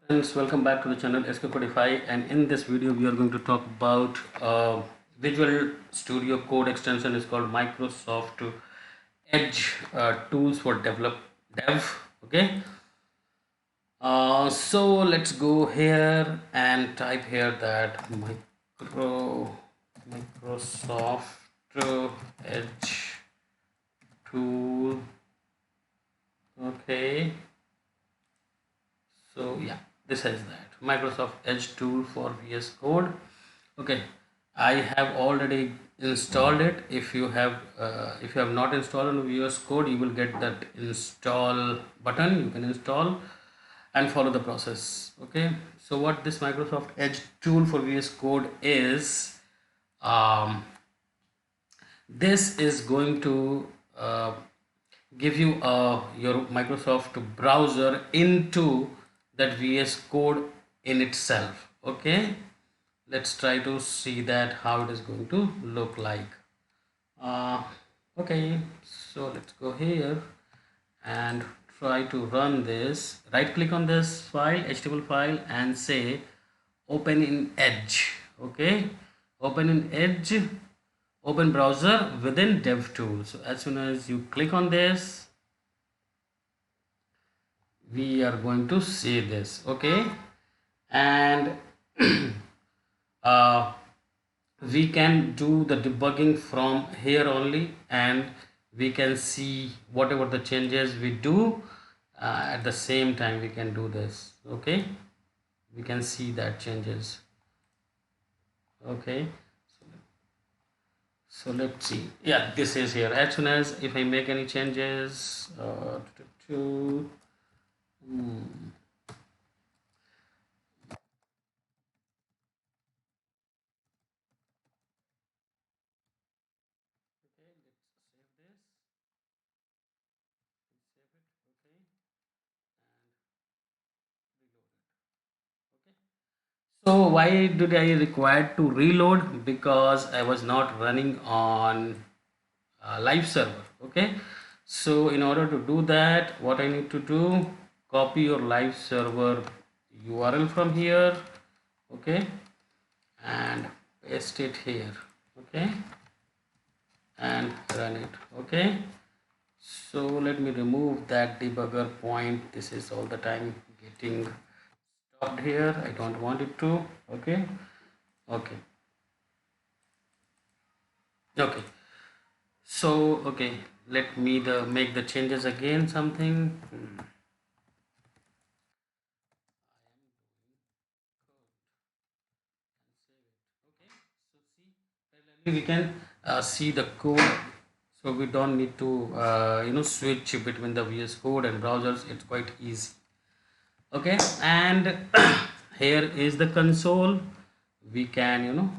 Friends, welcome back to the channel SK45, and in this video we are going to talk about Visual Studio Code extension is called Microsoft Edge tools for dev. Okay, so let's go here and type here that Microsoft Edge tool. Okay, so yeah, this is that Microsoft Edge tool for VS Code. Okay, I have already installed it. If you have not installed on VS Code, you will get that install button. You can install and follow the process. Okay, so what this Microsoft Edge tool for VS Code is, um, this is going to give you your Microsoft browser into that VS Code in itself. Okay, let's try to see that how it is going to look like. uh, okay, so let's go here and try to run this. Right click on this file, HTML file, and say open in Edge. Okay, open in Edge, open browser within DevTools. So as soon as you click on this, we are going to see this. Okay, and uh, we can do the debugging from here only, and we can see whatever the changes we do. At the same time we can do this. Okay, we can see that changes. Okay, so let's see. Yeah, this is here. As soon as if I make any changes, to hmm, okay, let's save this. Save it. Okay, and reload it. Okay, so why did I require to reload? Because I was not running on live server. Okay, so in order to do that, what I need to do, copy your live server URL from here. Okay, and paste it here. Okay, and run it. Okay, so let me remove that debugger point. This is all the time getting stopped here. I don't want it to. Okay, okay, okay, so okay, let me make the changes again. Something. Okay, so see, parallelly we can see the code, so we don't need to switch between the VS Code and browsers. It's quite easy. Okay, and here is the console. We can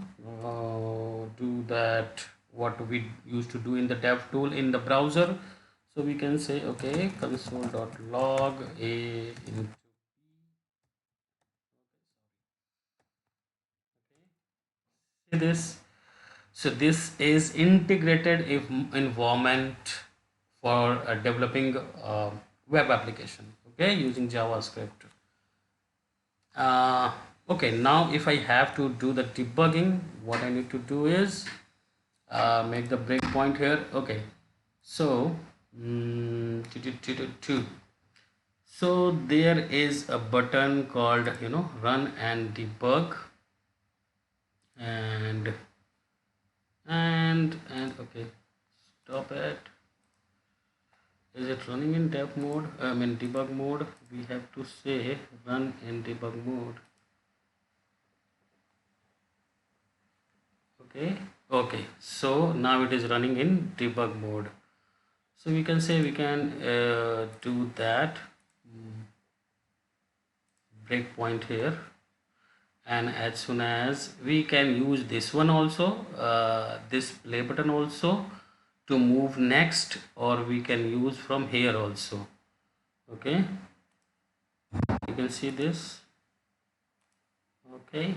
do that what we used to do in the dev tool in the browser. So we can say okay, console.log a into see this. So this is integrated environment for developing web application. Okay, using JavaScript. uh, okay, now if I have to do the debugging, what I need to do is make the breakpoint here. Okay, so so there is a button called run and debug, and okay, stop it. Is it running in dev mode? I mean debug mode. We have to say run in debug mode. Okay, okay, so now it is running in debug mode. So we can say we can do that breakpoint here, and as soon as we can use this one also, this play button also, to move next, or we can use from here also. Okay, you can see this. Okay,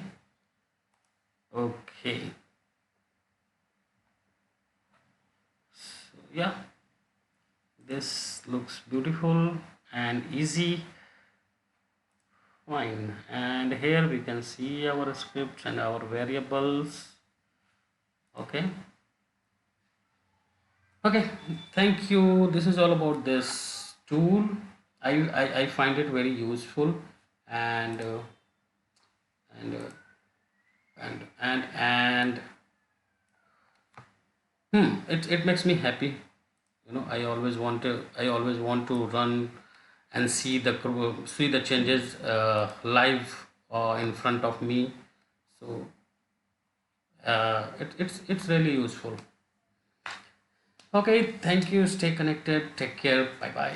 okay, so yeah, this looks beautiful and easy. Fine, and here we can see our scripts and our variables. Okay. Okay, thank you. This is all about this tool. I find it very useful, and and and it makes me happy. I always want to run and see the changes live in front of me. So it's really useful. Okay, thank you. Stay connected. Take care. Bye bye.